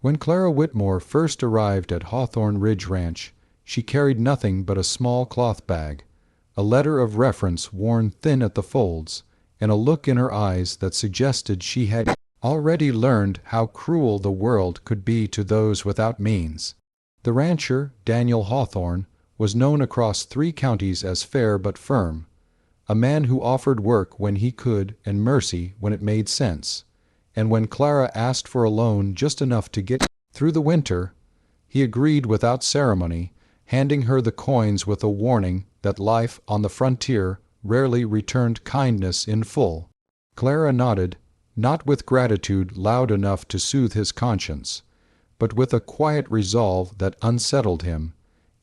When Clara Whitmore first arrived at Hawthorne Ridge Ranch, she carried nothing but a small cloth bag, a letter of reference worn thin at the folds, and a look in her eyes that suggested she had already learned how cruel the world could be to those without means. The rancher, Daniel Hawthorne, was known across 3 counties as fair but firm, a man who offered work when he could and mercy when it made sense. And when Clara asked for a loan just enough to get through the winter, he agreed without ceremony, handing her the coins with a warning that life on the frontier rarely returned kindness in full. Clara nodded, not with gratitude loud enough to soothe his conscience, but with a quiet resolve that unsettled him,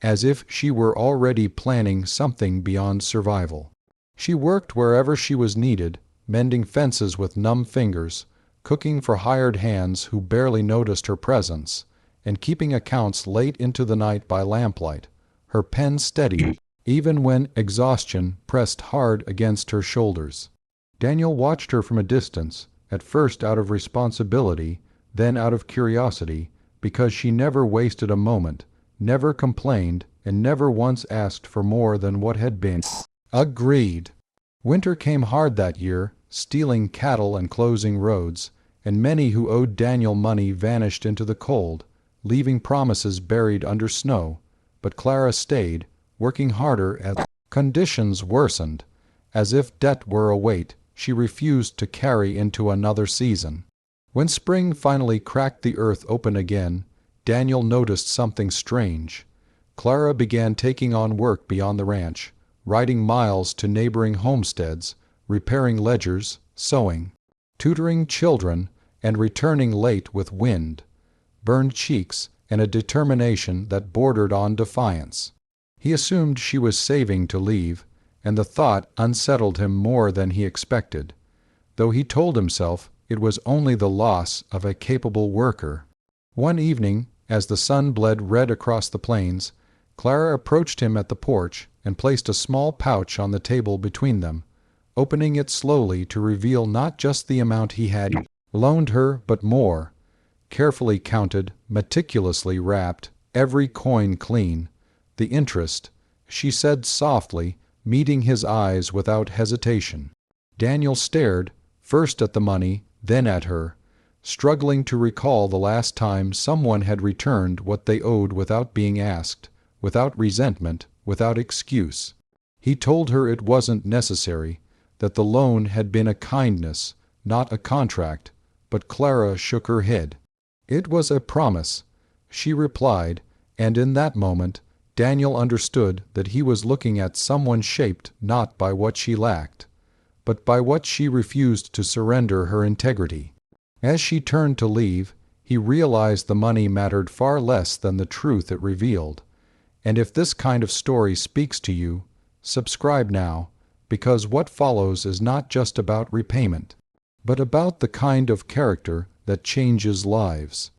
as if she were already planning something beyond survival. She worked wherever she was needed, mending fences with numb fingers, cooking for hired hands who barely noticed her presence, and keeping accounts late into the night by lamplight, her pen steady even when exhaustion pressed hard against her shoulders. Daniel watched her from a distance, at first out of responsibility, then out of curiosity, because she never wasted a moment, never complained, and never once asked for more than what had been agreed. Winter came hard that year, stealing cattle and closing roads, and many who owed Daniel money vanished into the cold, leaving promises buried under snow. But Clara stayed, working harder as conditions worsened. As if debt were a weight she refused to carry into another season. When spring finally cracked the earth open again, Daniel noticed something strange. Clara began taking on work beyond the ranch, riding miles to neighboring homesteads, repairing ledgers, sewing, tutoring children, and returning late with wind, burned cheeks, and a determination that bordered on defiance. He assumed she was saving to leave, and the thought unsettled him more than he expected, though he told himself it was only the loss of a capable worker. One evening, as the sun bled red across the plains, Clara approached him at the porch and placed a small pouch on the table between them, opening it slowly to reveal not just the amount he had loaned her, but more, carefully counted, meticulously wrapped, every coin clean. The interest, she said softly, meeting his eyes without hesitation. Daniel stared, first at the money, then at her, struggling to recall the last time someone had returned what they owed without being asked, without resentment, without excuse. He told her it wasn't necessary, that the loan had been a kindness, not a contract, but Clara shook her head. It was a promise, she replied, and in that moment Daniel understood that he was looking at someone shaped not by what she lacked, but by what she refused to surrender her integrity. As she turned to leave, he realized the money mattered far less than the truth it revealed. And if this kind of story speaks to you, subscribe now, because what follows is not just about repayment, but about the kind of character that changes lives.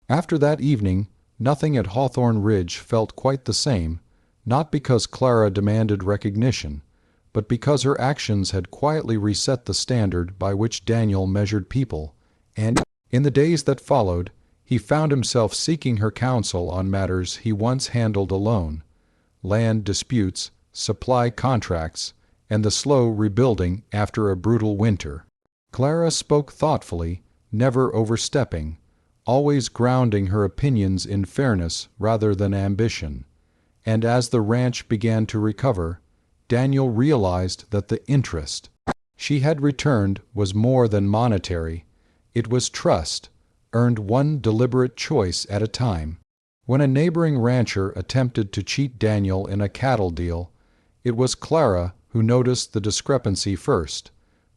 After that evening, nothing at Hawthorne Ridge felt quite the same, not because Clara demanded recognition, but because her actions had quietly reset the standard by which Daniel measured people, and in the days that followed, he found himself seeking her counsel on matters he once handled alone: land disputes, supply contracts, and the slow rebuilding after a brutal winter. Clara spoke thoughtfully, never overstepping, always grounding her opinions in fairness rather than ambition. And as the ranch began to recover, Daniel realized that the interest she had returned was more than monetary. It was trust, earned one deliberate choice at a time. When a neighboring rancher attempted to cheat Daniel in a cattle deal, it was Clara who noticed the discrepancy first,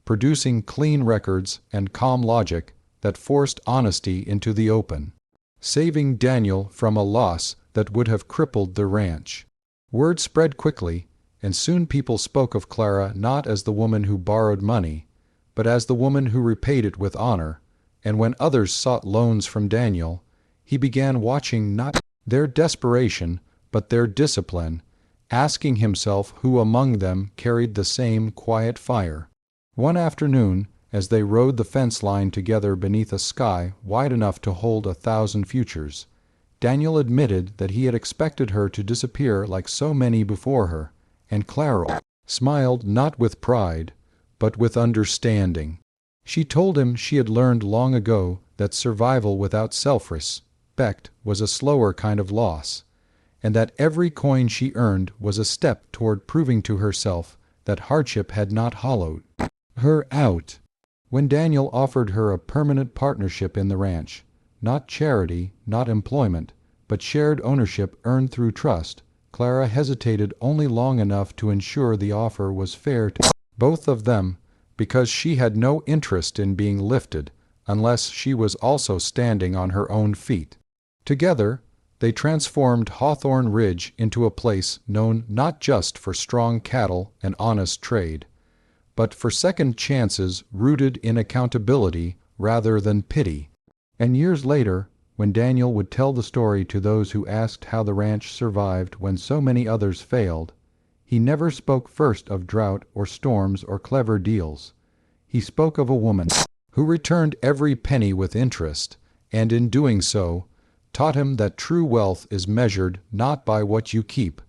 producing clean records and calm logic that forced honesty into the open, saving Daniel from a loss that would have crippled the ranch. Word spread quickly, and soon people spoke of Clara not as the woman who borrowed money, but as the woman who repaid it with honor. And when others sought loans from Daniel, he began watching not their desperation, but their discipline, asking himself who among them carried the same quiet fire. One afternoon, as they rode the fence line together beneath a sky wide enough to hold 1,000 futures. Daniel admitted that he had expected her to disappear like so many before her, and Clara smiled not with pride, but with understanding. She told him she had learned long ago that survival without self-respect was a slower kind of loss, and that every coin she earned was a step toward proving to herself that hardship had not hollowed her out. When Daniel offered her a permanent partnership in the ranch, not charity, not employment, but shared ownership earned through trust, Clara hesitated only long enough to ensure the offer was fair to both of them, because she had no interest in being lifted unless she was also standing on her own feet. Together, they transformed Hawthorne Ridge into a place known not just for strong cattle and honest trade, but for second chances rooted in accountability rather than pity. And years later, when Daniel would tell the story to those who asked how the ranch survived when so many others failed, he never spoke first of drought or storms or clever deals. He spoke of a woman who returned every penny with interest, and in doing so, taught him that true wealth is measured not by what you keep,